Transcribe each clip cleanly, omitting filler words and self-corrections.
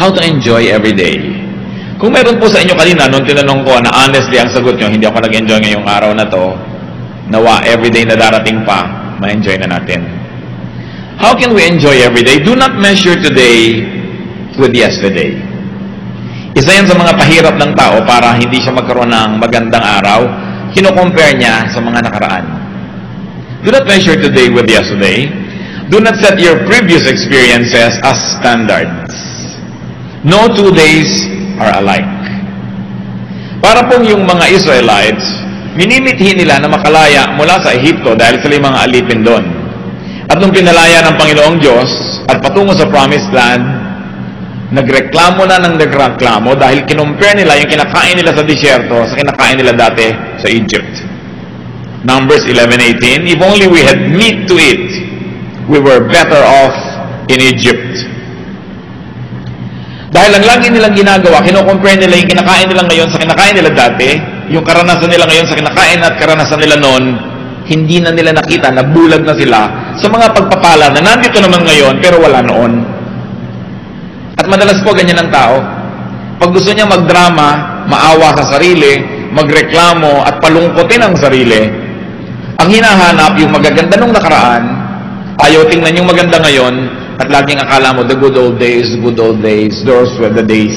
How to enjoy every day. Kung meron po sa inyo kanina, nung tinanong ko na honestly ang sagot nyo, hindi ako nag-enjoy ngayong araw na to, nawa everyday na darating pa, ma-enjoy na natin. How can we enjoy every day? Do not measure today with yesterday. Isa yan sa mga pahirap ng tao para hindi siya magkaroon ng magandang araw. Kino-compare niya sa mga nakaraan. Do not measure today with yesterday. Do not set your previous experiences as standards. No 2 days are alike. Para pong yung mga Israelites, minimithi nila na makalaya mula sa Ehipto dahil sila yung mga alipin doon. At nung pinalaya ng Panginoong Diyos at patungo sa Promised Land, nagreklamo na ng nagreklamo dahil kinumpare nila yung kinakain nila sa disyerto sa kinakain nila dati sa Egypt. Numbers 11:18, if only we had meat to eat, we were better off in Egypt. Dahil ang lagi nilang ginagawa, kino-compare nila yung kinakain nila ngayon sa kinakain nila dati, yung karanasan nila ngayon sa kinakain at karanasan nila noon, hindi na nila nakita, nabulag na sila sa mga pagpapala na nandito naman ngayon pero wala noon. At madalas po ganyan ang tao. Pag gusto niya magdrama, maawa sa sarili, magreklamo at palungkotin ang sarili, ang hinahanap yung magaganda nung nakaraan, ayaw tingnan yung maganda ngayon, at laging akala mo, the good old days, those were the days.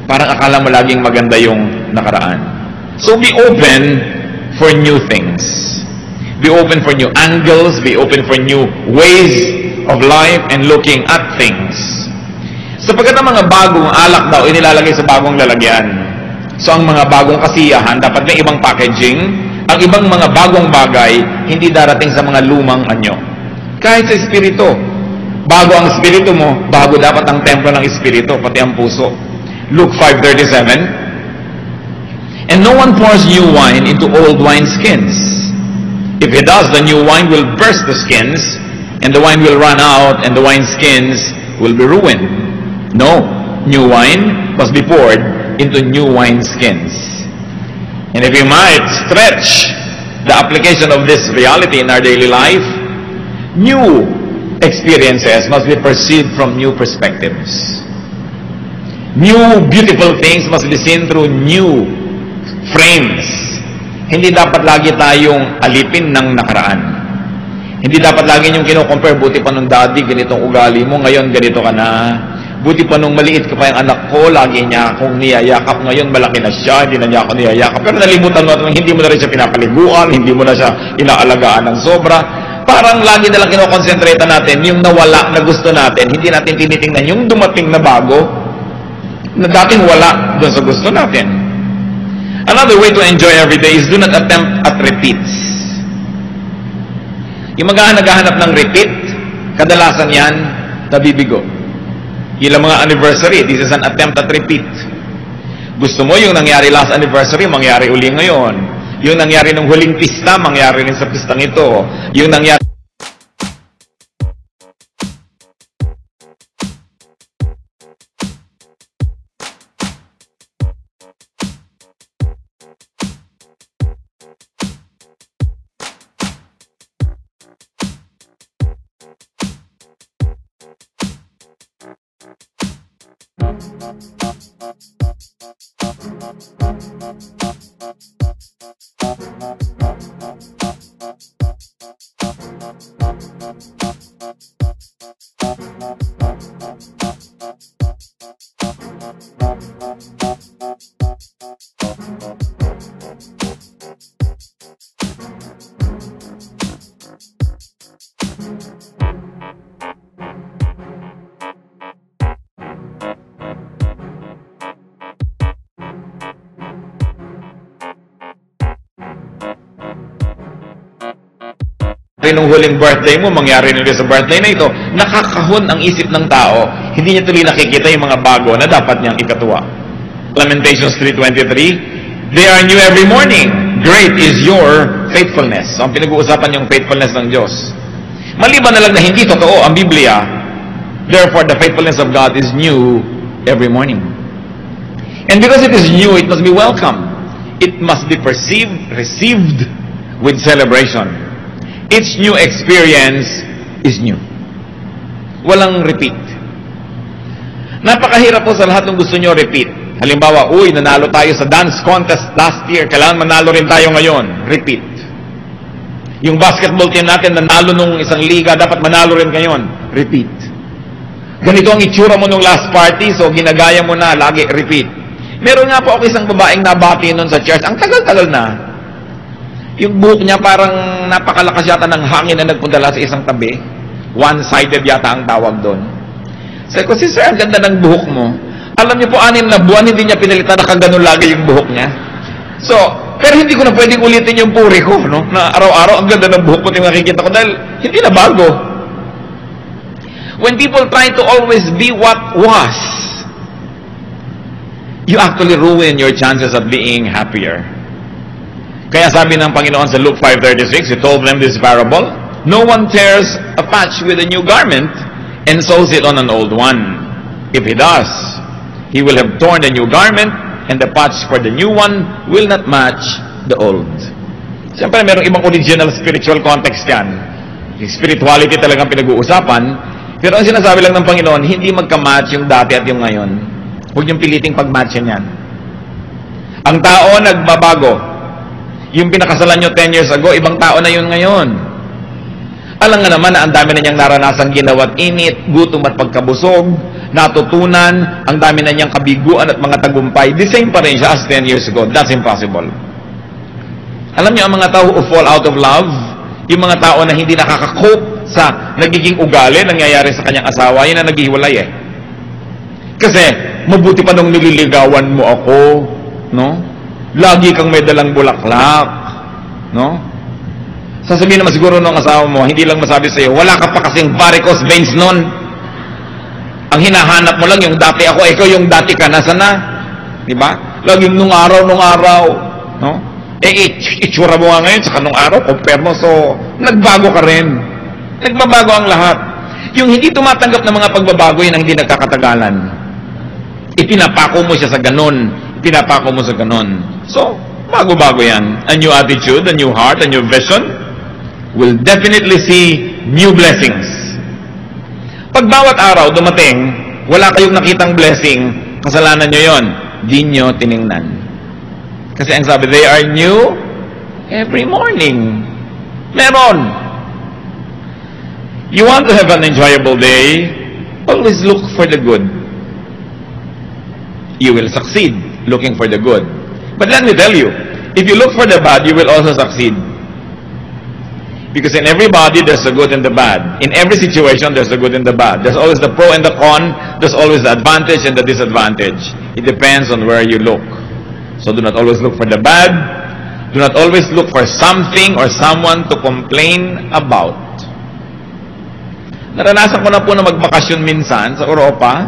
Parang akala mo laging maganda yung nakaraan. So be open for new things. Be open for new angles, be open for new ways of life and looking at things. Sapagkat ang mga bagong alak daw inilalagay sa bagong lalagyan. So ang mga bagong kasiyahan, dapat may ibang packaging. Ang ibang mga bagong bagay, hindi darating sa mga lumang anyo. Kahit sa espiritu, bago ang espiritu mo, bago dapat ang templo ng espiritu, pati ang puso. Luke 5:37. And no one pours new wine into old wineskins. If he does, the new wine will burst the skins, and the wine will run out, and the wineskins will be ruined. No, new wine must be poured into new wineskins. And if you might stretch the application of this reality in our daily life, new experiences must be perceived from new perspectives. New beautiful things must be seen through new frames. Hindi dapat lagi tayong alipin ng nakaraan. Hindi dapat lagi yung kino-compare, buti pa nung daddy, ganitong ugali mo, ngayon ganito ka na. Buti pa nung maliit ka pa yung anak ko, lagi niya akong niyayakap, ngayon malaki na siya, hindi na niya ako niyayakap. Pero nalimutan mo at hindi mo na rin siya pinapaliguan, hindi mo na siya inaalagaan ng sobra. Parang lagi nalang kinokonsentrate natin yung nawala na gusto natin. Hindi natin tinitingnan yung dumating na bago na dating wala doon sa gusto natin. Another way to enjoy every day is do not attempt at repeats. Yung naghahanap ng repeat, kadalasan yan, nabibigo. Ilang mga anniversary, this is an attempt at repeat. Gusto mo yung nangyari last anniversary, mangyari uli ngayon. Yung nangyari nung huling pista, mangyari rin sa pistang ito. Yung nangyari nung huling birthday mo, mangyari nila sa birthday na ito, nakakahon ang isip ng tao, hindi niya tuloy nakikita yung mga bago na dapat niyang ikatuwa. Lamentations 3:23, they are new every morning. Great is your faithfulness. So, ang pinag-uusapan yung faithfulness ng Diyos. Maliban na lang na hindi totoo ang Biblia, therefore the faithfulness of God is new every morning. And because it is new, it must be welcomed. It must be perceived, received with celebration. Each new experience is new. Walang repeat. Napakahirap po sa lahat ng gusto nyo repeat. Halimbawa, uy, nanalo tayo sa dance contest last year, kailangan manalo rin tayo ngayon. Repeat. Yung basketball team natin, nanalo nung isang liga, dapat manalo rin ngayon. Repeat. Ganito ang itsura mo nung last party, so ginagaya mo na, lagi, repeat. Meron nga po ako isang babaeng nabati nun sa church, ang tagal-tagal na. Yung buhok niya parang napakalakas yata ng hangin na nagpundala sa isang tabi. One-sided yata ang tawag doon. Sabi ko, sister, ang ganda ng buhok mo. Alam niyo po, 6 na buwan, hindi niya pinalitan, nakaganon lagi yung buhok niya. So, pero hindi ko na pwedeng ulitin yung puri ko, no? Na araw-araw, ang ganda ng buhok ko, nakikita ko, dahil hindi na bago. When people try to always be what was, you actually ruin your chances of being happier. Kaya sabi ng Panginoon sa Luke 5:36, He told them this parable, no one tears a patch with a new garment and sews it on an old one. If he does, he will have torn the new garment, and the patch for the new one will not match the old. Siyempre, mayroong ibang original spiritual context yan. Yung spirituality talagang pinag-uusapan. Pero ang sinasabi lang ng Panginoon, hindi magka-match yung dati at yung ngayon. Huwag yung piliting pag-matchin yan. Ang tao nagbabago. Yung pinakasalan nyo 10 years ago, ibang tao na yun ngayon. Alam nga naman na ang dami na niyang naranasang ginawa't init, gutom at pagkabusog, natutunan, ang dami na niyang kabiguan at mga tagumpay. The same pa rin siya as 10 years ago. That's impossible. Alam niyo, ang mga tao who fall out of love, yung mga tao na hindi nakaka-cope sa nagiging ugali, nangyayari sa kanyang asawa, yun na naghihiwalay eh. Kasi, mabuti pa nung nililigawan mo ako, no? Lagi kang may dalang bulaklak, no? Sasabihin naman siguro ng asawa mo, hindi lang masabi sa'yo, wala ka pa kasing varicose veins nun. Ang hinahanap mo lang yung dati ako, ikaw yung dati ka, nasa na? Diba? Laging nung araw, no? Itsura mo nga ngayon, saka nung araw, compare mo, so, nagbago ka rin. Nagbabago ang lahat. Yung hindi tumatanggap ng mga pagbabago, yun ang hindi nagkakatagalan. Ipinapako mo siya sa ganun. Ipinapako mo sa ganun. So, bago-bago yan. A new attitude, a new heart, a new vision will definitely see new blessings. Pag bawat araw dumating, wala kayong nakitang blessing, kasalanan nyo yon, di nyo tiningnan. Kasi ang sabi, they are new every morning. Meron. You want to have an enjoyable day, always look for the good. You will succeed looking for the good. But let me tell you, if you look for the bad, you will also succeed. Because in everybody, there's the good and the bad. In every situation, there's the good and the bad. There's always the pro and the con. There's always the advantage and the disadvantage. It depends on where you look. So do not always look for the bad. Do not always look for something or someone to complain about. Naranasan ko na po na magbakasyon minsan sa Europa.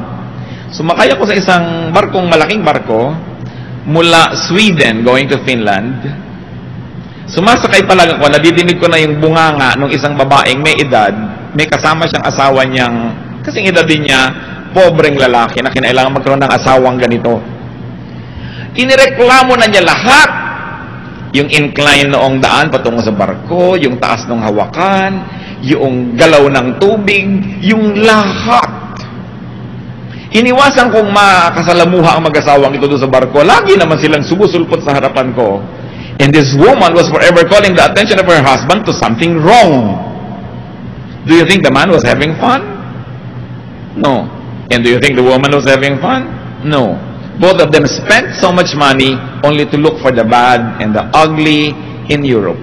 Sumakay ako sa isang malaking barko, mula Sweden going to Finland. Sumasakay pa lang ako, nadidinig ko na yung bunganga ng isang babaeng may edad, may kasama siyang asawa niyang, kasing edad din niya, pobreng lalaki na kinailangan magkaroon ng asawang ganito. Inireklamo na niya lahat. Yung incline noong daan patungo sa barko, yung taas ng hawakan, yung galaw ng tubig, yung lahat. Iniwasan kong makasalamuha ang mag-asawang ito doon sa barko. Lagi naman silang sumusulpot sa harapan ko. And this woman was forever calling the attention of her husband to something wrong. Do you think the man was having fun? No. And do you think the woman was having fun? No. Both of them spent so much money only to look for the bad and the ugly in Europe.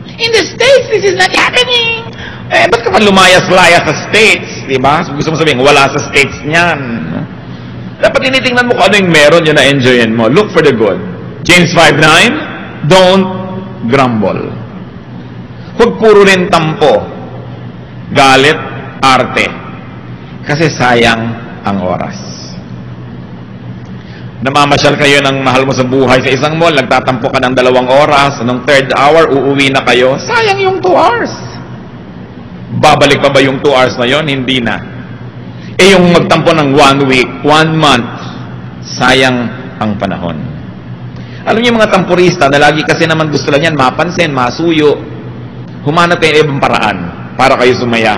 In the States, this is not happening. Ba't ka pa lumayas-layas sa States? Diba? Gusto mo sabihin, wala sa States niyan. Dapat tinitingnan mo kung ano yung meron yun na enjoyin mo. Look for the good. James 5:9, don't grumble. Huwag puro rin tampo, galit, arte. Kasi sayang ang oras. Namamasyal kayo ng mahal mo sa buhay sa isang mall, nagtatampo ka ng 2 oras, anong 3rd hour, uuwi na kayo, sayang yung 2 hours. Babalik pa ba yung 2 hours na yon? Hindi na. Yung magtampo ng 1 week, 1 month, sayang ang panahon. Alam niyo mga tampurista na lagi kasi naman gusto lang yan mapansin, masuyo, humanap kayo ng ibang paraan para kayo sumaya.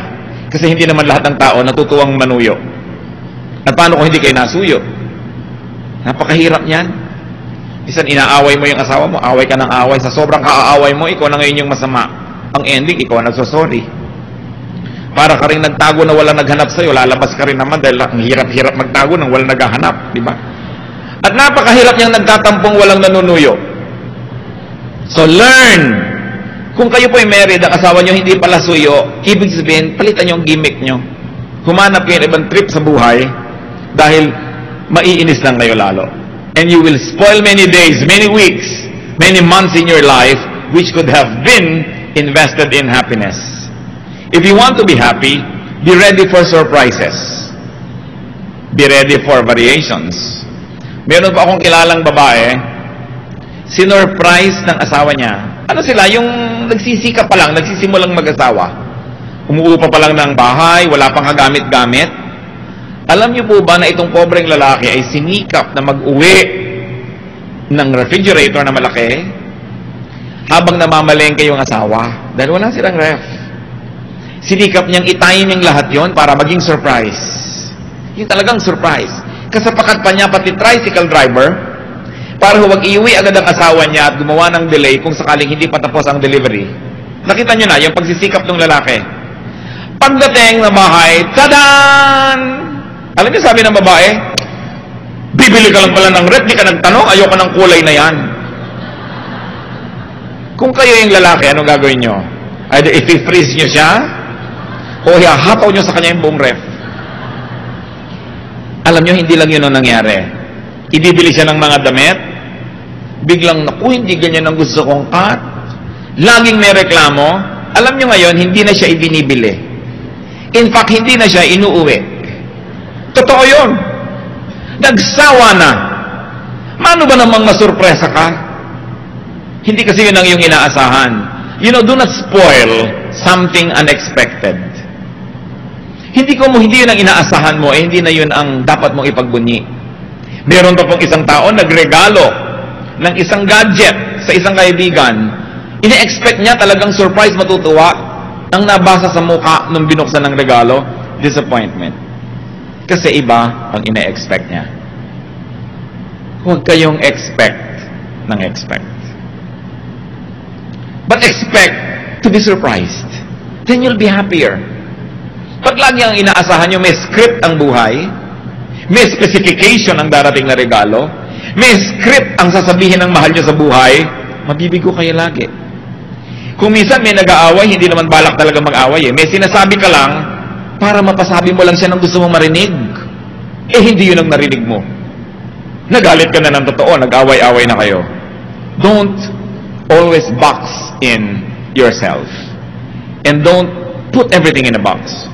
Kasi hindi naman lahat ng tao natutuwang manuyo. At paano kung hindi kayo nasuyo? Napakahirap niyan. Minsan inaaway mo yung asawa mo, away ka ng away. Sa sobrang kaaaway mo, ikaw na ngayon yung masama. Ang ending, ikaw ang nagsosorry. Para ka rin nagtago na walang naghanap sa'yo, lalabas ka rin naman dahil ang hirap-hirap magtago nang walang naghahanap, di ba? At napakahirap niyang nagtatampong walang nanunuyo. So learn. Kung kayo po ay married, ang asawa niyo hindi pala suyo, ibig sabihin, palitan niyo ang gimmick niyo. Humanap kayo ng ibang trip sa buhay dahil maiinis lang kayo lalo. And you will spoil many days, many weeks, many months in your life which could have been invested in happiness. If you want to be happy, be ready for surprises. Be ready for variations. Meron pa akong kilalang babae, sinurprise ng asawa niya. Ano sila? Yung nagsisika pa lang, nagsisimulang mag-asawa. Umuupa pa lang ng bahay, wala pang kagamit-gamit. Alam niyo po ba na itong pobreng lalaki ay sinikap na mag-uwi ng refrigerator na malaki habang namamalengke yung asawa dahil wala silang ref. Sinikap niyang i-timing lahat yon para maging surprise. Yung talagang surprise. Kasapakat pa niya pati tricycle driver para huwag iuwi agad ang asawa niya at gumawa ng delay kung sakaling hindi pa tapos ang delivery. Nakita niyo na yung pagsisikap ng lalaki. Pagdating na bahay, tadan! Alam niyo sabi ng babae, bibili ka lang pala ng ref, di ka nagtanong, ayoko ng kulay na yan. Kung kayo yung lalaki, anong gagawin niyo? Either i-freeze niyo siya o ihahataw niyo sa kanya yung buong ref. Alam niyo, hindi lang yun ang nangyari. Ibibili siya ng mga damit, biglang, naku, hindi ganyan ang gusto kong cut. Laging may reklamo. Alam niyo ngayon, hindi na siya ibinibili. In fact, hindi na siya inuuwi. Totoo yun. Nagsawa na. Mano ba namang masurpresa ka? Hindi kasi yun ang iyong inaasahan. You know, do not spoil something unexpected. Hindi yun ang inaasahan mo, hindi na yun ang dapat mong ipagbunyi. Meron pa pong isang tao nagregalo ng isang gadget sa isang kaibigan. Ine-expect niya talagang surprise, matutuwa. Ang nabasa sa mukha nung binuksan ng regalo, disappointment. Kasi iba ang ine-expect niya. Huwag kayong expect ng expect. But expect to be surprised. Then you'll be happier. Pag lagi ang inaasahan nyo, may script ang buhay, may specification ang darating na regalo, may script ang sasabihin ng mahal nyo sa buhay, mabibigo kayo lagi. Kung minsan may nag-aaway, hindi naman balak talaga mag-aaway. May sinasabi ka lang, para mapasabi mo lang siya ng gusto mong marinig. Hindi yun ang narinig mo. Nagalit ka na ng totoo, nag-away-away na kayo. Don't always box in yourself. And don't put everything in a box.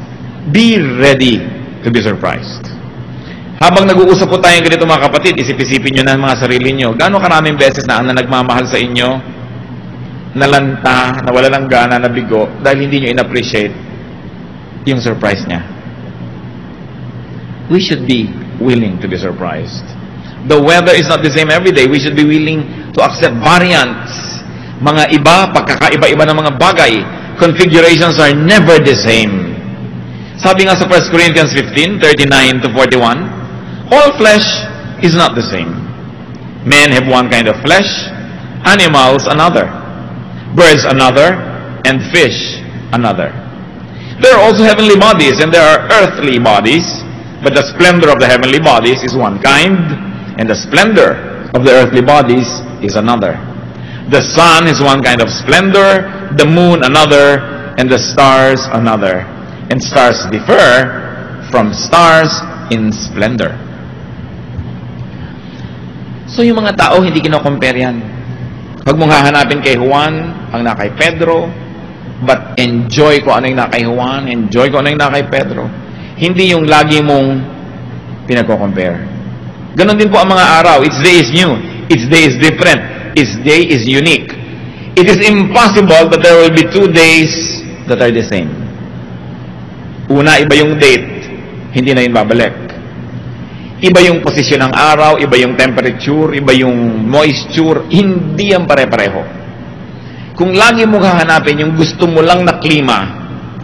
Be ready to be surprised. Habang nag-uusap po tayong ganito mga kapatid, isip-isipin nyo na mga sarili nyo, gaano karaming beses na ang nagmamahal sa inyo, nalanta, nawala ng gana, nabigo, dahil hindi nyo in-appreciate yung surprise niya. We should be willing to be surprised. The weather is not the same every day. We should be willing to accept variants. Mga iba, pagkakaiba-iba ng mga bagay. Configurations are never the same. Sabi nga sa 1 Corinthians 15:39 to 41, all flesh is not the same. Men have one kind of flesh, animals another, birds another, and fish another. There are also heavenly bodies, and there are earthly bodies, but the splendor of the heavenly bodies is one kind, and the splendor of the earthly bodies is another. The sun is one kind of splendor, the moon another, and the stars another. And stars differ from stars in splendor. So yung mga tao, hindi kino-compare yan. Huwag mong hahanapin kay Juan, ang na kay Pedro, but enjoy ko ano yung na kay Juan, enjoy ko ano yung na kay Pedro. Hindi yung lagi mong pinagko-compare. Ganon din po ang mga araw. Each day is new. Each day is different. Each day is unique. It is impossible that there will be 2 days that are the same. Una, iba yung date, hindi na yun babalik. Iba yung posisyon ng araw, iba yung temperature, iba yung moisture, hindi yan pare-pareho. Kung lagi mo hahanapin yung gusto mo lang na klima,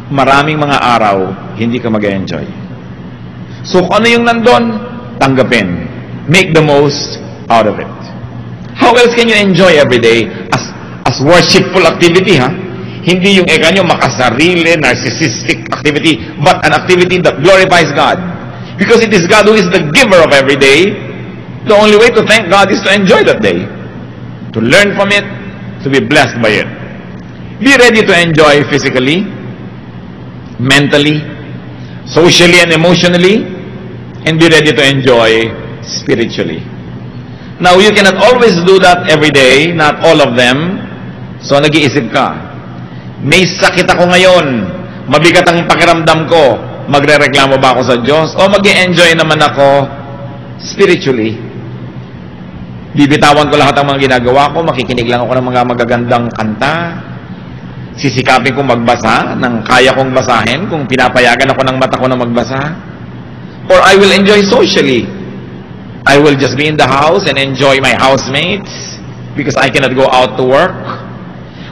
maraming mga araw, hindi ka mag-enjoy. So kung ano yung nandun, tanggapin. Make the most out of it. How else can you enjoy every day as worshipful activity, ha? Hindi yung nyo makasarili, narcissistic activity, but an activity that glorifies God. Because it is God who is the giver of every day. The only way to thank God is to enjoy that day. To learn from it, to be blessed by it. Be ready to enjoy physically, mentally, socially and emotionally, and be ready to enjoy spiritually. Now, you cannot always do that every day, not all of them. So, nag-iisip ka, may sakit ako ngayon, mabigat ang pakiramdam ko, magre-reklamo ba ako sa Diyos? O mag-i-enjoy naman ako spiritually? Bibitawan ko lahat ng mga ginagawa ko, makikinig lang ako ng mga magagandang kanta, sisikapin kong magbasa ng kaya kong basahin, kung pinapayagan ako ng mata ko na magbasa. Or I will enjoy socially. I will just be in the house and enjoy my housemates because I cannot go out to work.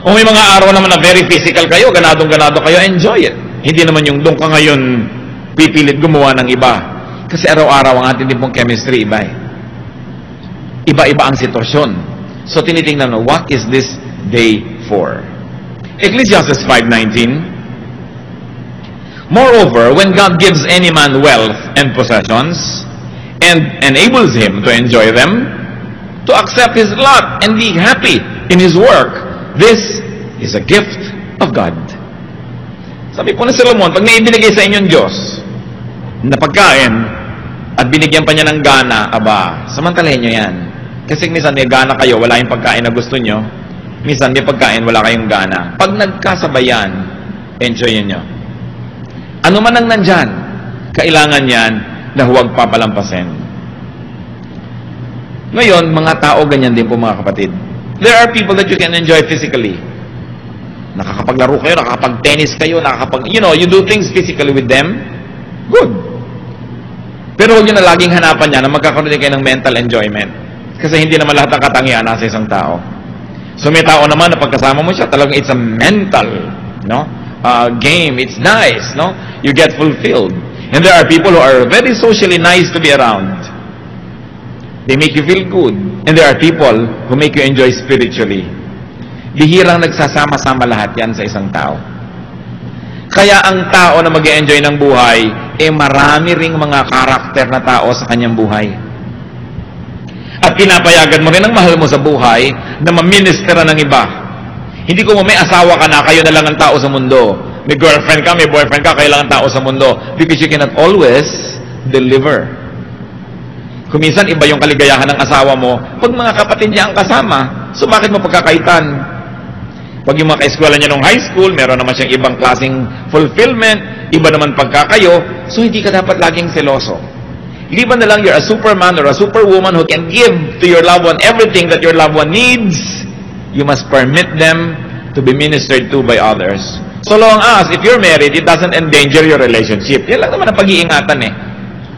O may mga araw naman na very physical kayo, ganadong-ganado kayo, enjoy it. Hindi naman yung doon ka ngayon pipilit gumawa ng iba. Kasi araw-araw ang ating din pong chemistry iba eh. Iba-iba ang sitwasyon. So tinitingnan mo, what is this day for? Ecclesiastes 5:19. Moreover, when God gives any man wealth and possessions, and enables him to enjoy them, to accept his lot and be happy in his work, this is a gift of God. Sabi po ni Solomon, pag naibinigay sa inyong Diyos na pagkain at binigyan pa niya ng gana, aba, samantalahin nyo yan. Kasi minsan may gana kayo, wala yung pagkain na gusto nyo. Minsan may pagkain, wala kayong gana. Pag nagkasabayan, enjoyin nyo. Ano man ang nandyan, kailangan yan na huwag papalampasin. Ngayon, mga tao ganyan din po mga kapatid. There are people that you can enjoy physically. Nakakapaglaro kayo, nakakapag-tennis kayo, you do things physically with them. Good. Pero huwag nyo na laging hanapan niya na magkakaroon din kayo ng mental enjoyment. Kasi hindi naman lahat ng katangian nasa isang tao. So may tao naman na pagkasama mo siya, talagang it's a mental, game. It's nice, You get fulfilled. And there are people who are very socially nice to be around. They make you feel good. And there are people who make you enjoy spiritually. Bihirang nagsasama-sama lahat yan sa isang tao. Kaya ang tao na mag-enjoy ng buhay, marami ring mga karakter na tao sa kanyang buhay. At pinapayagan mo rin ang mahal mo sa buhay na maministera ng iba. Hindi ko may asawa ka na, kayo na lang ang tao sa mundo. May girlfriend ka, may boyfriend ka, kailangan tao sa mundo. Because you cannot always deliver. Kung minsan, iba yung kaligayahan ng asawa mo, pag mga kapatid niya ang kasama, so bakit mo pagkakaitan? Pag yung mga kaeskwela niya nung high school, meron naman siyang ibang klaseng fulfillment, iba naman pagkakayo, so hindi ka dapat laging seloso. Liban na lang you're a superman or a superwoman who can give to your loved one everything that your loved one needs, you must permit them to be ministered to by others. So long as, if you're married, it doesn't endanger your relationship. Yan lang naman ang pag-iingatan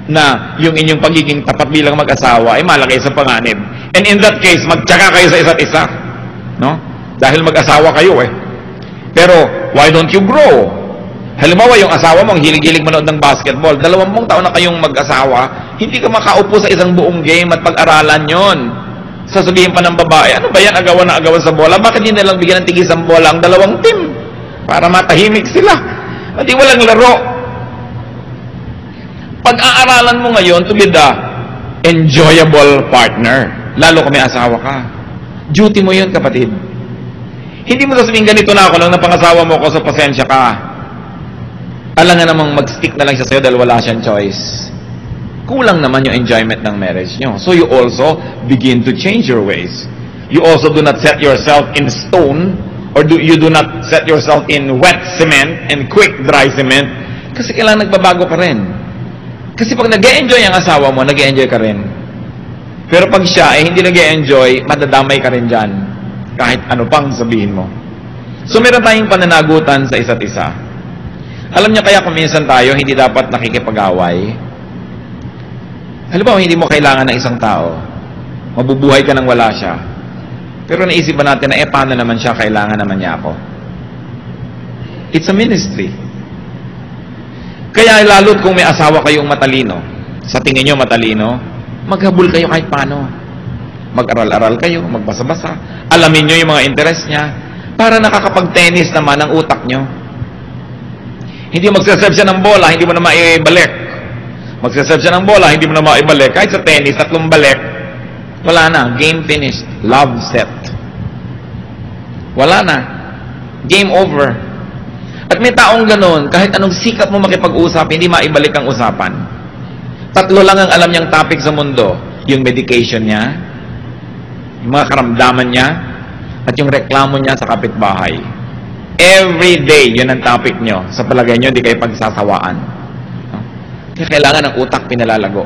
na yung inyong pagiging tapat bilang mag-asawa ay malagay sa panganib. And in that case, magtsaka kayo sa isa't isa. Dahil mag-asawa kayo Pero, why don't you grow? Halimbawa, yung asawa mo, ang hilig-hilig manood ng basketball, 20 taon na kayong mag-asawa, hindi ka makaupo sa isang buong game at pag-aralan yon. Sasabihin pa ng babae, ano ba yan, agawan na agawan sa bola? Bakit hindi nalang bigyan ng tigis ang bola ang dalawang team? Para matahimik sila. Hindi walang laro. Pag-aaralan mo ngayon to be the enjoyable partner, lalo kung may asawa ka. Duty mo yun, kapatid. Hindi mo sasabihin, ganito na ako lang napangasawa mo ko, so pasensya ka. Alam nga namang mag-stick na lang siya sa'yo dahil wala siyang choice. Kulang naman yung enjoyment ng marriage nyo. So you also begin to change your ways. You also do not set yourself in stone, or you do not set yourself in wet cement and quick dry cement, kasi kailangan nagbabago ka rin. Kasi pag nag-e-enjoy ang asawa mo, nag-e-enjoy ka rin. Pero pag siya hindi nag-e-enjoy, madadamay ka rin dyan. Kahit ano pang sabihin mo. So meron tayong pananagutan sa isa't isa. Alam niyo kaya kung minsan tayo hindi dapat nakikipag-away. Halimbawa, hindi mo kailangan ng isang tao. Mabubuhay ka nang wala siya. Pero naisip ba natin na paano naman siya, kailangan naman niya ako? It's a ministry. Kaya lalo't kung may asawa kayong matalino, sa tingin nyo matalino, maghabol kayo kahit paano. Mag-aral-aral kayo, magbasa-basa, alamin nyo yung mga interest niya, para nakakapag-tennis naman ang utak nyo. Hindi magsaserve siya ng bola, hindi mo na maibalik. Magsaserve siya ng bola, hindi mo na maibalik. Kahit sa tennis, 3 balik, wala na. Game finished. Love set. Wala na. Game over. At may taong ganun, kahit anong sikap mo makipag-usap, hindi maibalik ang usapan. 3 lang ang alam niyang topic sa mundo. Yung medication niya, yung mga karamdaman niya, at yung reklamo niya sa kapitbahay. Every day, yun ang topic niyo. Sa palagay niyo, hindi kayo pagsasawaan. Kaya kailangan ng utak pinalalago.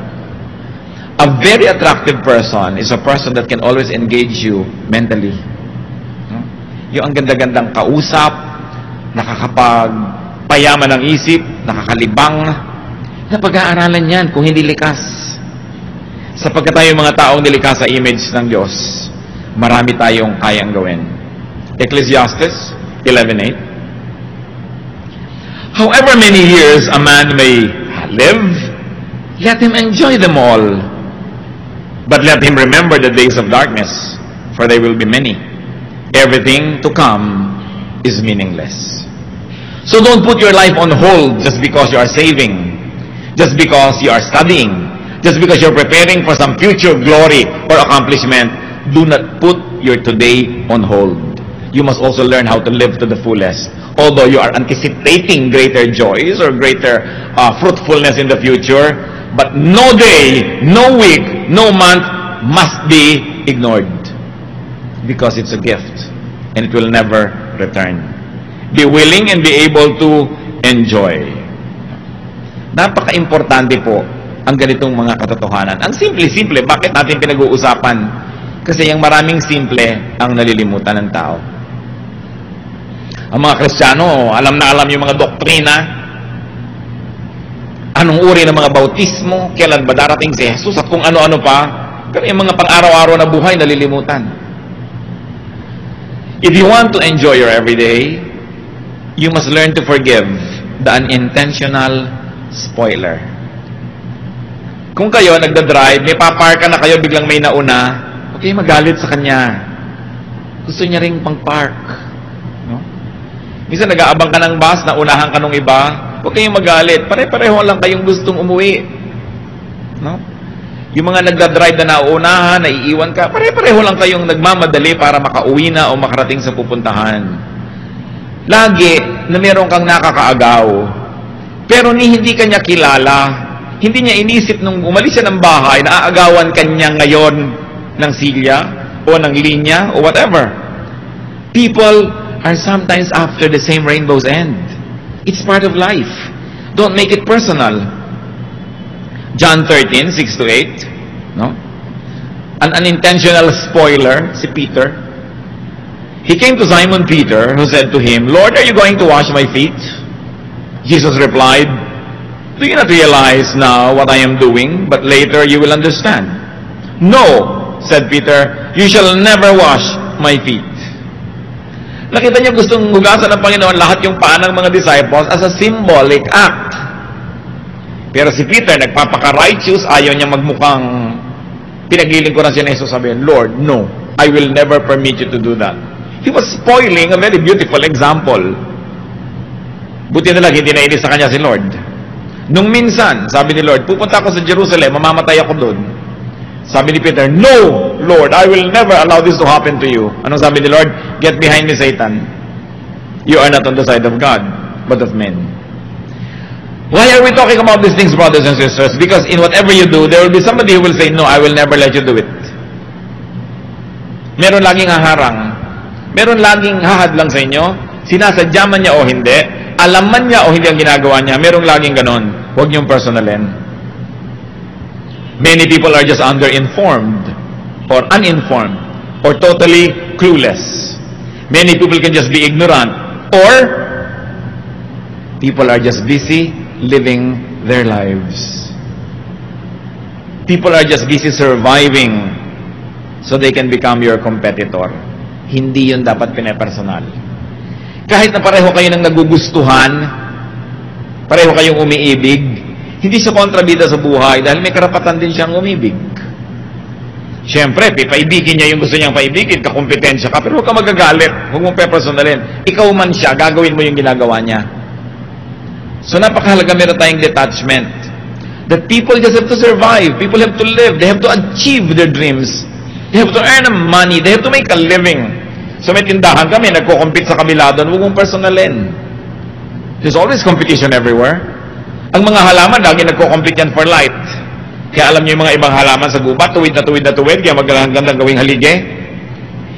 A very attractive person is a person that can always engage you mentally. Yung ang ganda-gandang kausap, nakakapagpayaman ng isip, nakakalibang, na pag-aaralan yan kung hindi likas. Sapagkat tayo mga taong nilikas sa image ng Diyos, marami tayong kayang gawin. Ecclesiastes 11:8. However many years a man may live, let him enjoy them all. But let him remember the days of darkness, for they will be many. Everything to come is meaningless. So don't put your life on hold just because you are saving, just because you are studying, just because you're preparing for some future glory or accomplishment. Do not put your today on hold. You must also learn how to live to the fullest. Although you are anticipating greater joys or greater fruitfulness in the future, but no day, no week, no month must be ignored. Because it's a gift and it will never return. Be willing and be able to enjoy. Napaka-importante po ang ganitong mga katotohanan. Ang simple-simple, bakit natin pinag-uusapan? Kasi yung maraming simple ang nalilimutan ng tao. Ang mga Kristiyano, alam na alam yung mga doktrina. Anong uri ng mga bautismo, kailan ba darating si Jesus, at kung ano-ano pa. Pero yung mga pang-araw-araw na buhay, nalilimutan. If you want to enjoy your everyday, you must learn to forgive the unintentional spoiler. Kung kayo nagda-drive, may paparka na kayo, biglang may nauna, huwag kayo magalit sa kanya. Gusto niya ring pang-park. No? Minsan nag-aabang ka ng bus, naunahan ka nung iba, huwag kayong magalit. Pare-pareho lang kayong gustong umuwi. No? Yung mga nagda-drive na nauunahan, naiiwan ka, pare-pareho lang kayong nagmamadali para makauwi na o makarating sa pupuntahan. Lagi na meron kang nakakaagaw. Pero hindi ka niya kilala. Hindi niya inisip nung umalis siya ng bahay, naaagawan ka niya ngayon ng silya o ng linya o whatever. People are sometimes after the same rainbow's end. It's part of life. Don't make it personal. John 13:6-8, no? An unintentional spoiler, si Peter. He came to Simon Peter, who said to him, "Lord, are you going to wash my feet?" Jesus replied, "Do you not realize now what I am doing, but later you will understand?" "No," said Peter, "you shall never wash my feet." Nakita niyo gustong hugasan ng Panginoon lahat yung paa ng mga disciples as a symbolic act. Pero si Peter, nagpapaka-righteous, ayaw niya magmukhang pinaglilingkuran siya ni Jesus, sabihin, "Lord, no, I will never permit you to do that." He was spoiling a very beautiful example. Buti na lang, hindi nainis sa kanya si Lord. Nung minsan, sabi ni Lord, pupunta ako sa Jerusalem, mamamatay ako doon. Sabi ni Peter, "No, Lord, I will never allow this to happen to you." Anong sabi ni Lord? "Get behind me, Satan. You are not on the side of God, but of men." Why are we talking about these things, brothers and sisters? Because in whatever you do, there will be somebody who will say, "No, I will never let you do it." Meron laging haharang. Meron laging hahadlang sa inyo. Sinasadya man niya o hindi. Alam man niya o hindi ang ginagawa niya. Merong laging ganon. Huwag niyong personalin. Many people are just underinformed or uninformed or totally clueless. Many people can just be ignorant or people are just busy living their lives. People are just busy surviving so they can become your competitor. Hindi yun dapat pinepersonal. Kahit na pareho kayo ng nagugustuhan, pareho kayong umiibig, hindi siya kontrabida sa buhay dahil may karapatan din siyang umibig. Siyempre, paibigin niya yung gusto niyang paibigin, kakumpetensya ka, pero huwag ka magagalit, huwag mong pepersonalin. Ikaw man siya, gagawin mo yung ginagawa niya. So napakahalaga meron tayong detachment. That people just have to survive, people have to live, they have to achieve their dreams, they have to earn money, they have to make a living. So may tindahan kami, nagko-compete sa kabila doon, huwag mong personalin. There's always competition everywhere. Ang mga halaman, lagi nagko-compete yan for light. Kaya alam niyo yung mga ibang halaman sa gubat, tuwid na tuwid na tuwid, kaya magandang gawing halige.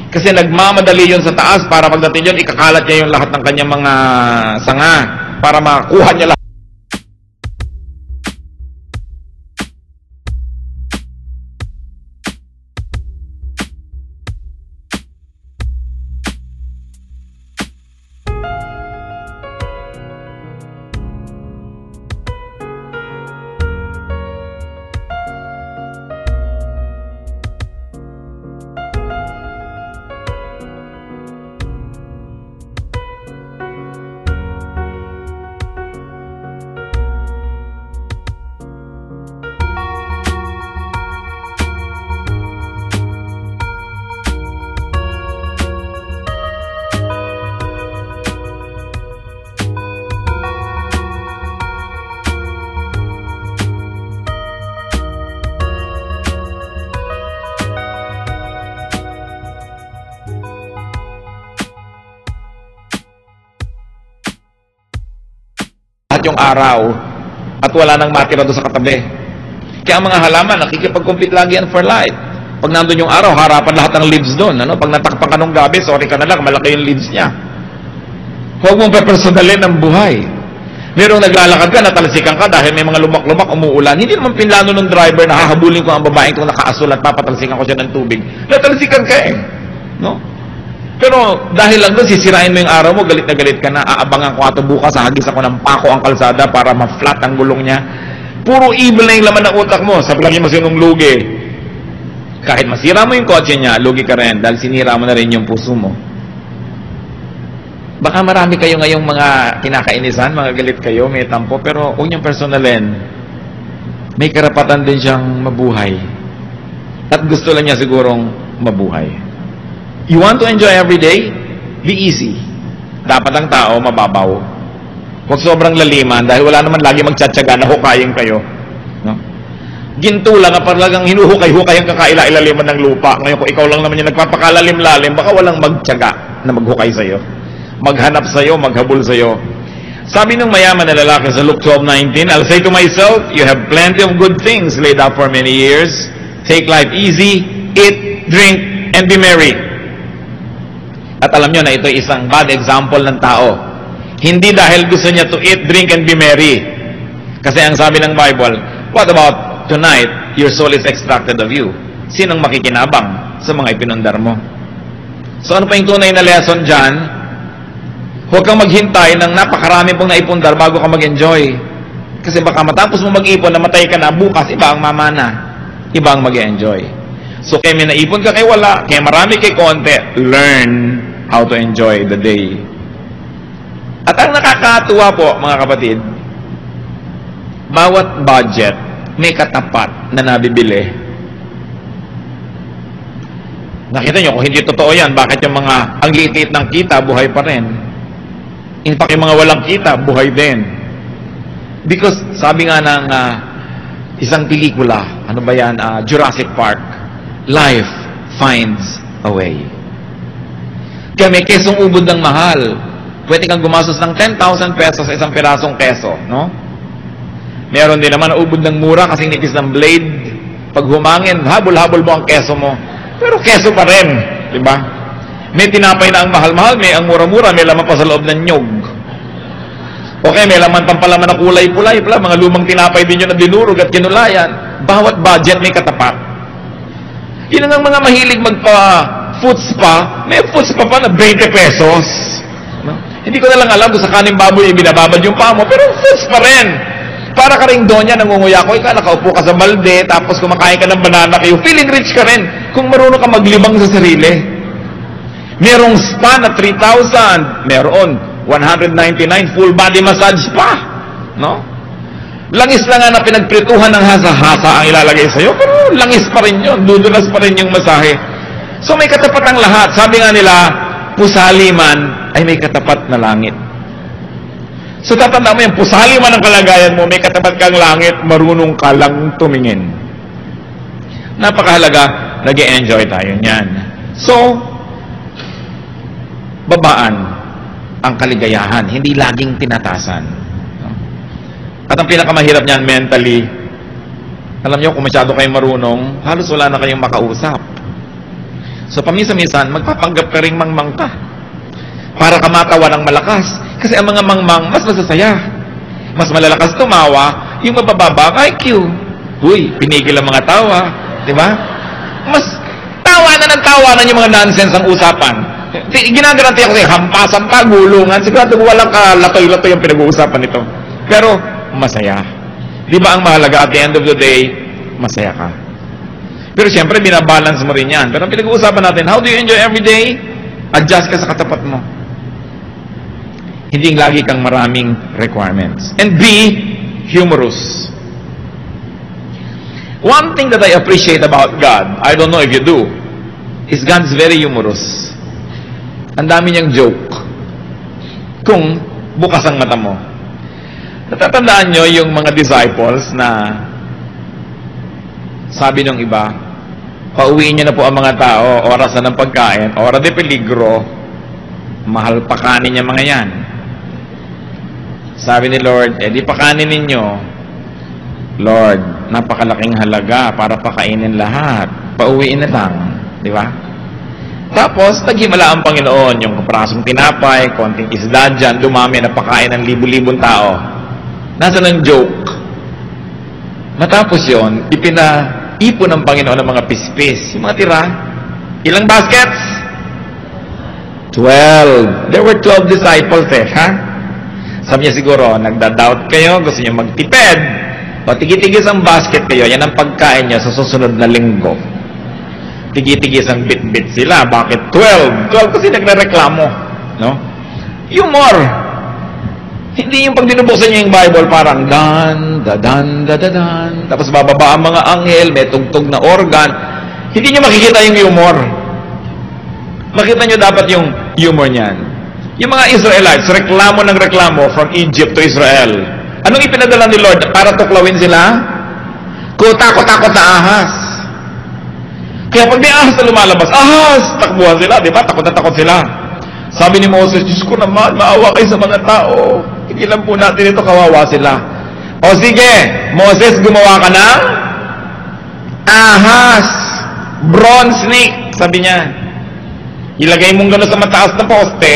Kasi nagmamadali yun sa taas para pagdating yun, ikakalat niya yung lahat ng kanyang mga sanga para makuha niya lahat. Yung araw at wala nang matira doon sa katabi. Kaya ang mga halaman, nakikipag-compete lagi yan for light. Pag nandun yung araw, harapan lahat ng leaves doon. Ano? Pag natakpan ka nung gabi, sorry ka na lang, malaki yung leaves niya. Huwag mong pepersonalin ang buhay. Merong naglalakad ka, natalsikan ka dahil may mga lumak-lumak, umuulan. Hindi naman pinlano ng driver na hahabulin ko ang babaeng kung nakaasul at papatalsikan ko siya ng tubig. Natalsikan ka eh. No? Pero dahil lang doon, sisirain mo yung araw mo, galit na galit ka na, aabangan ko ato bukas, hagis ako ng pako ang kalsada para ma-flat ang gulong niya. Puro evil na yung laman ng utak mo, sa lagi mo sinong lugi. Kahit masira mo yung kotse niya, lugi ka rin, dahil sinira mo na rin yung puso mo. Baka marami kayo ngayong mga kinakainisan, mga galit kayo, may tampo, pero huwag niyong personalin. May karapatan din siyang mabuhay. At gusto lang niya sigurong mabuhay. You want to enjoy every day? Be easy. Dapat ang tao mababaw. Huwag sobrang laliman dahil wala naman lagi magtsatsaga na hukayin kayo. No? Ginto lang, parang hinuhukay-hukay ang kakaila-ilaliman ng lupa. Ngayon kung ikaw lang naman yung nagpapakalalim-lalim, baka walang magtsaga na maghukay sa'yo. Maghanap sa'yo, maghabol sa'yo. Sabi ng mayaman na lalaki sa Luke 12:19, I'll say to myself, you have plenty of good things laid up for many years. Take life easy, eat, drink, and be merry. At alam nyo na ito isang bad example ng tao. Hindi dahil gusto niya to eat, drink, and be merry. Kasi ang sabi ng Bible, what about tonight, your soul is extracted of you? Sinong makikinabang sa mga ipinundar mo? So ano pa yung tunay na lesson dyan? Huwag kang maghintay ng napakarami pong naipundar bago ka mag-enjoy. Kasi baka matapos mo mag-ipon, namatay ka na, bukas iba ang mamana. Iba ang mag-enjoy. So kaya may naipon ka kay wala, kaya marami kay konti, learn how to enjoy the day. At ang nakakatuwa po, mga kapatid, bawat budget may katapat na nabibili. Nakita nyo, kung hindi totoo yan, bakit yung mga ang liit-liit ng kita, buhay pa rin? In fact, yung mga walang kita, buhay din. Because, sabi nga ng isang pelikula, ano ba yan, Jurassic Park, life finds a way. Kaya may kesong ubod ng mahal. Pwede kang gumastos ng 10,000 pesos sa isang pirasong keso, no? Meron din naman na ubod ng mura kasi nipis ng blade. Pag humangin, habol-habol mo ang keso mo. Pero keso pa rin, di ba? May tinapay na ang mahal-mahal, may ang mura-mura, may laman pa sa loob ng nyog. Okay, may laman pampalaman na kulay-pulay pala, mga lumang tinapay din yun na dinurog at kinulayan. Bawat budget may katapat. Yun ang mga mahilig magpa-foot spa, may foot spa pa na 20 pesos. No? Hindi ko na lang alam kung sa kaning baboy binababad yung paa mo, pero foot spa rin. Para ka rin doon yan, nangunguya ko, ikaw nakaupo ka sa balde, tapos kumakain ka ng banana kayo, feeling rich ka rin kung marunong ka maglibang sa sarili. Merong spa na 3,000, meron 199 full body massage pa. no? Langis lang nga na pinagprituhan ng hasa-hasa ang ilalagay sa'yo, pero langis pa rin yun, dudulas pa rin yung masahe. So may katapat ang lahat. Sabi nga nila, pusali man ay may katapat na langit. So tatanda mo yan, pusali man ang kalagayan mo, may katapat kang langit, marunong ka lang tumingin. Napakahalaga, nag-e-enjoy tayo niyan. So, babaan ang kaligayahan, hindi laging tinatasan. At ang pinakamahirap niyan mentally, alam niyo, kung masyado kayong marunong, halos wala na kayong makausap. So, paminsan-minsan, magpapanggap ka ring mangmang ka. Para ka matawa ng malakas. Kasi ang mga mangmang, mas masasaya. Mas malalakas tumawa, yung mabababa ang IQ. Uy, pinigil ang mga tawa. Diba? Mas tawanan yung mga nonsense ang usapan. Ginagaranti ako sa'yo, hampasan pa, gulungan. Sigurado walang kalatoy-latoy yung pinag-uusapan nito. Pero, masaya. Di ba ang mahalaga at the end of the day, masaya ka. Pero siyempre, binabalance mo rin yan. Pero ang pinag-uusapan natin, how do you enjoy every day? Adjust ka sa katapat mo. Hindi lagi kang maraming requirements. And be humorous. One thing that I appreciate about God, I don't know if you do, is God's very humorous. Ang dami niyang joke. Kung bukas ang mata mo. Natatandaan nyo yung mga disciples na sabi ng iba, pauwiin nyo na po ang mga tao, oras na ng pagkain, oras de peligro, mahal pa kanin niya mga yan. Sabi ni Lord, di pa kanin ninyo. Lord, napakalaking halaga para pakainin lahat. Pauwiin na lang. Di ba? Tapos, naghimala ang Panginoon, yung kaprasong tinapay, konting isda dyan, dumami na pakain ng libu-libong tao. Nasaan ang joke? Matapos yon, ipinaipon ng Panginoon ng mga pispis. Yung mga tira, ilang baskets? 12. There were 12 disciples ha? Sabi niya siguro, nagda-doubt kayo, gusto niyo magtipid. O tigi-tigis ang basket kayo, yan ang pagkain niyo sa susunod na linggo. Tigi-tigis ang bit-bit sila. Bakit 12? 12 kasi nagre-reklamo. No? Humor. Hindi yung pag binubuksan niyo yung Bible, parang dan, dadan, dadadan. Tapos bababa ang mga anghel, may tugtog na organ. Hindi niyo makikita yung humor. Makita niyo dapat yung humor niyan. Yung mga Israelites, reklamo ng reklamo from Egypt to Israel. Anong ipinadala ni Lord para tuklawin sila? Takot-takot na ahas. Kaya pag may ahas na lumalabas, ahas! Takbuhan sila, di ba? Takot na takot sila. Sabi ni Moses, Diyos ko naman, maawa kayo sa mga tao. Tigilan po natin ito, kawawa sila. O sige, Moses, gumawa ka ng ahas. Bronze snake, sabi niya. Ilagay mong gano'n sa mataas na poste,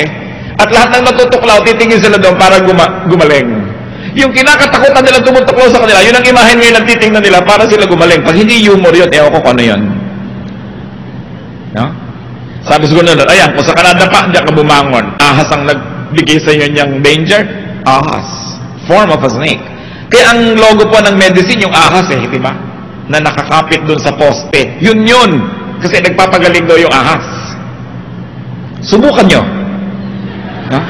at lahat ng natutuklaw, titingin sila doon para gumaling. Yung kinakatakutan nila tumutuklaw sa kanila, yun ang imahen ngayon ang titingnan nila para sila gumaling. Pag hindi humor yun, ewan ko kung ano yun. No? Sabi siguro na, ayan, kung sa Canada pa, diyan ka bumangon. Ahas ang nagbigay sa inyo niyang danger. Ahas. Form of a snake. Kaya ang logo po ng medicine, yung ahas di ba? Na nakakapit dun sa poste. Yun. Kasi nagpapagaling daw yung ahas. Subukan nyo. No?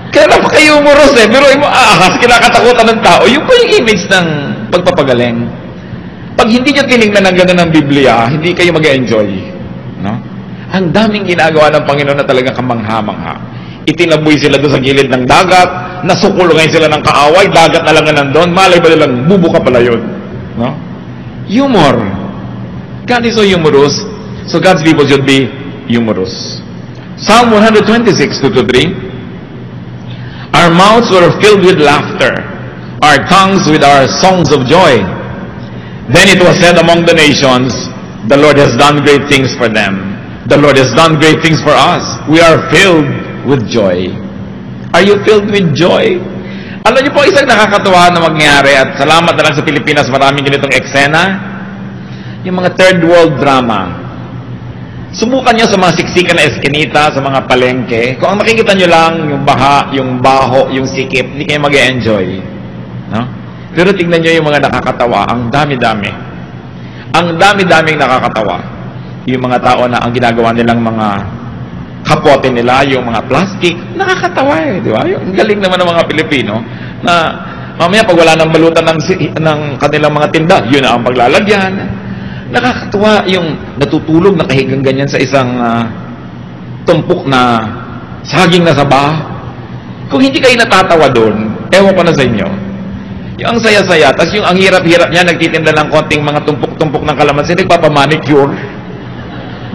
Kaya napaka-humorous Pero mo, ahas, kinakatakutan ng tao. Yung pa yung image ng pagpapagaling. Pag hindi nyo tinignan ng gano'n ng Biblia, hindi kayo mag-enjoy. No? Ang daming ginagawa ng Panginoon na talagang kamangha-mangha. Itinaboy sila doon sa gilid ng dagat, nasukulungan sila ng kaaway, dagat na lang na nandun, malay ba nilang bubuka pala yun. No? Humor. God is so humorous, so God's people should be humorous. Psalm 126, 2-3. Our mouths were filled with laughter, our tongues with our songs of joy. Then it was said among the nations, the Lord has done great things for them. The Lord has done great things for us. We are filled with joy. Are you filled with joy? Alam niyo po, isang nakakatuwa na mangyari, at salamat na lang sa Pilipinas, maraming ganitong eksena, yung mga third world drama. Subukan niyo sa mga siksikan na eskinita, sa mga palengke. Kung ang makikita niyo lang, yung baha, yung baho, yung sikip, hindi kayo mag-e-enjoy. No? Pero tingnan niyo yung mga nakakatawa, ang dami-dami. Ang dami-daming nakakatawa. Yung mga tao na ang ginagawa nilang mga kapote nila, yung mga plastic, nakakatawa di ba? Yung galing naman ng mga Pilipino. Na mamaya pag wala nang balutan ng kanilang mga tinda, yun na ang paglalagyan. Nakakatuwa yung natutulog, nakahigang ganyan sa isang tumpok na saging na saba. Kung hindi kayo natatawa doon, ewan ko na sa inyo. Yung ang saya-saya, tas yung ang hirap-hirap niya, nagtitinda ng konting mga tumpok-tumpok ng kalamansi, nagpapamanicure.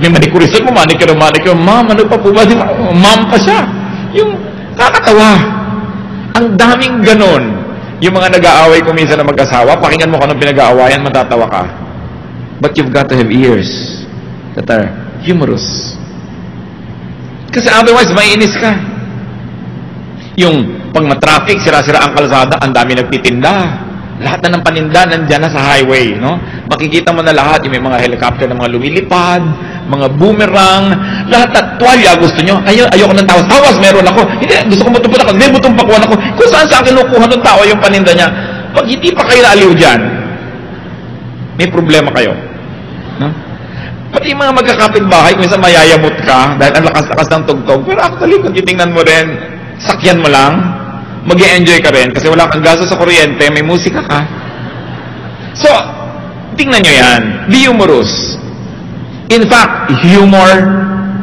May manicurist mo, manicure. Ma'am, ano pa po ba? Ma'am pa siya. Yung kakatawa. Ang daming ganon. Yung mga nag-aaway kung minsan na mag-asawa, pakinggan mo kung anong pinag-aawayan, matatawa ka. But you've got to have ears that are humorous. Kasi otherwise, maiinis ka. Yung pag matraffic, sira-sira ang kalsada, ang dami nagtitinda. Lahat na ng paninda nandyan na sa highway, no? Makikita mo na lahat, yung may mga helicopter na mga lumilipad, mga boomerang, lahat na tuwalya gusto nyo. Ayoko ng tawas. Tawas, meron ako. Hindi, gusto ko mutumpun ako. Hindi, mutumpakuan ako. Kung saan sa akin kinukuha ng tao yung paninda niya. Pag hindi pa kayo naaliw dyan, may problema kayo. No? Pati yung mga magkakapit-bahay, kung minsan mayayamot ka, dahil ang lakas-lakas ng tugtog. Pero actually, kung titingnan mo rin, sakyan mo lang, mag-e-enjoy ka rin kasi wala kang gasto sa kuryente, may musika ka. So, tingnan nyo yan. Be humorous. In fact, humor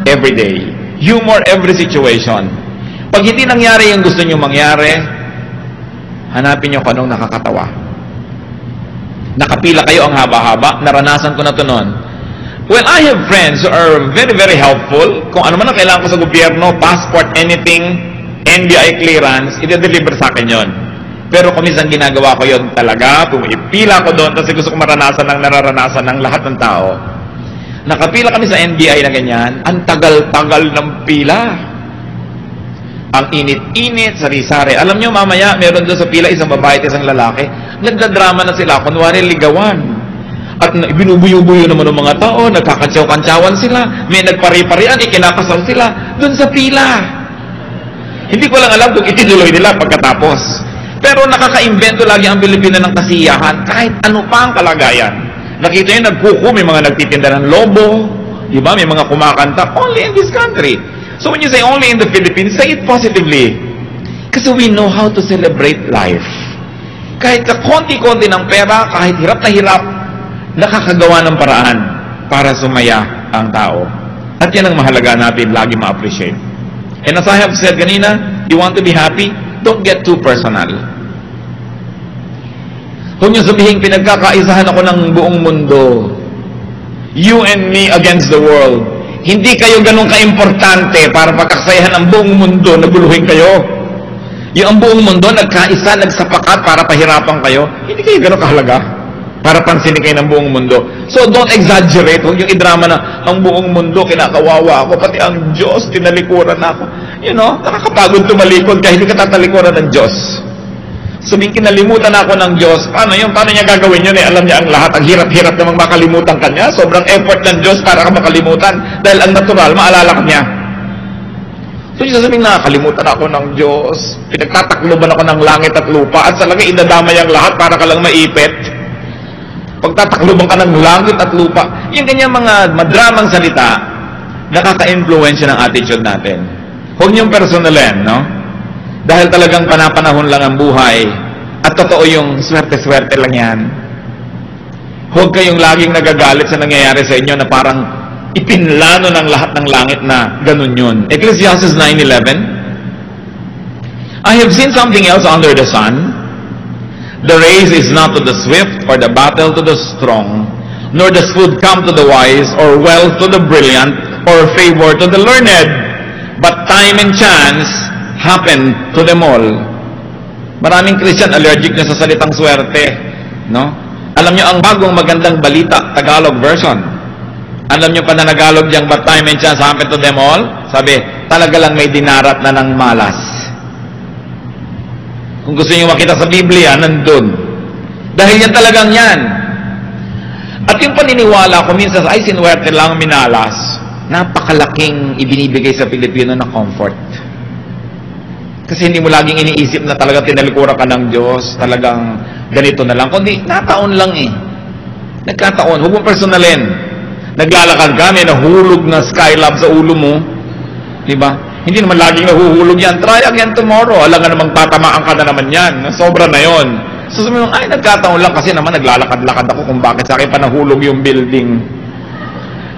every day. Humor every situation. Pag hindi nangyari yung gusto nyo mangyari, hanapin nyo kung anong nakakatawa. Nakapila kayo ang haba-haba, naranasan ko na ito noon. Well, I have friends who are very, very helpful. Kung ano man ang kailangan ko sa gobyerno, passport, anything, NBI clearance, i-deliver sa akin yon. Pero kung minsan ginagawa ko yon talaga, pumipila ko doon kasi gusto ko maranasan ng nararanasan ng lahat ng tao. Nakapila kami sa NBI na ganyan, ang tagal-tagal ng pila. Ang init-init, sari-sari. Alam nyo, mamaya, meron doon sa pila isang babae at isang lalaki. Nagdadrama na sila, kunwari ligawan. At binubuyo-buyo naman ng mga tao, nagkakantsaw-kantsawan sila, may nagpari-parian, ikinakasal sila doon sa pila. Hindi ko lang alam kung itinuloy nila pagkatapos. Pero nakaka-invento lagi ang Pilipino ng kasiyahan, kahit ano pa ang kalagayan. Nakita nyo, nagkuko, may mga nagtitinda ng lobo, diba? May mga kumakanta, only in this country. So when you say only in the Philippines, say it positively. Kasi we know how to celebrate life. Kahit sa konti-konti ng pera, kahit hirap na hirap, nakakagawa ng paraan para sumaya ang tao. At yan ang mahalaga natin, lagi ma-appreciate. And as I have said kanina, you want to be happy, don't get too personal. Kung yung sabihin, pinagkakaisahan ako ng buong mundo, you and me against the world, hindi kayo ganun ka-importante para pagkakasayahan ang buong mundo, naguluhin kayo. Yung ang buong mundo, nagkaisa, nagsapakat para pahirapan kayo, hindi kayo ganun kahalaga para pansinin kayo ng buong mundo. So don't exaggerate. Huwag yung idrama na ang buong mundo, kinakawawa ako, pati ang Diyos, tinalikuran ako. You know, nakakapagod tumalikod kahit hindi ka tatalikuran ng Diyos. Sabihin, kinalimutan ako ng Diyos. Paano yun? Paano niya gagawin yun? Alam niya ang lahat. Ang hirap-hirap namang makalimutan ka niya. Sobrang effort ng Diyos para ka makalimutan. Dahil ang natural, maalala ka niya. So yung sasabihin, nakakalimutan ako ng Diyos. Pinagtatakloban ako ng langit at lupa. At talaga inadamay ang lahat para ka lang maipit. Pagtatakloban ka ng langit at lupa. Yung ganyan mga madramang salita, nakaka-influensya ng attitude natin. Huwag niyong personalin, no? Dahil talagang panapanahon lang ang buhay at totoo yung swerte-swerte lang yan. Huwag kayong laging nagagalit sa nangyayari sa inyo na parang ipinlano ng lahat ng langit na ganun yun. Ecclesiastes 9:11, I have seen something else under the sun. The race is not to the swift or the battle to the strong, nor does food come to the wise or wealth to the brilliant or favor to the learned, but time and chance happen to them all. Maraming Christian allergic na sa salitang swerte, no? Alam nyo, ang bagong magandang balita, Tagalog version. Alam nyo pa na Tagalog diyang, but time and chance happen to them all? Sabi, talaga lang may dinarat na ng malas. Kung gusto nyo makita sa Biblia, nandun. Dahil yan talagang yan. At yung paniniwala ko, minsan, ay sinwerte lang, minalas, napakalaking ibinibigay sa Pilipino na comfort. Kasi hindi mo laging iniisip na talagang tinalikuran ka ng Diyos, talagang ganito na lang. Kundi, nataon lang eh. Nagkataon. Huwag mong personalin. Naglalakad ka, may nahulog na skylab sa ulo mo. Diba? Hindi naman laging nahuhulog yan. Try again tomorrow. Alam nga namang tatamaan ka na naman yan. Sobra na yon. So sabi mo, ay, nagkataon lang kasi naman naglalakad-lakad ako kung bakit sa akin pa nahulog yung building.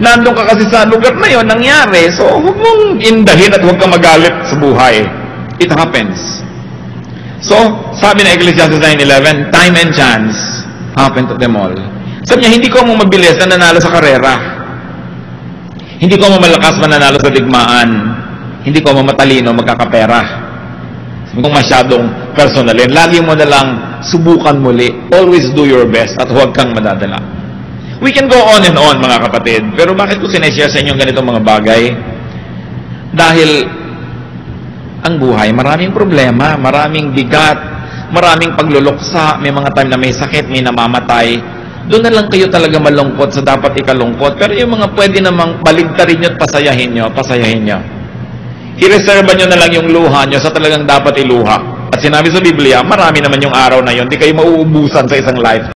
Nandun ka kasi sa lugar na yon, nangyari. So huwag mong indahin at huwag kang magalit sa buhay. It happens. So, sabi na Ecclesiastes 9:11, time and chance happen to them all. Sabi niya, hindi ko mo mabilis na nanalo sa karera. Hindi ko mo malakas mananalo sa digmaan. Hindi ko mo matalino magkakapera. Sabi kong masyadong personalin. Lagi mo na lang subukan muli. Always do your best at huwag kang madadala. We can go on and on, mga kapatid. Pero bakit ko sinashare sa inyo ganitong mga bagay? Dahil ang buhay, maraming problema, maraming bigat, maraming pagluluksa, may mga time na may sakit, may namamatay. Doon na lang kayo talaga malungkot sa dapat ikalungkot. Pero yung mga pwede namang baligtarin nyo at pasayahin nyo, pasayahin nyo. I-reserve nyo na lang yung luha nyo sa talagang dapat iluha. At sinabi sa Biblia, marami naman yung araw na yon, di kayo mauubusan sa isang life.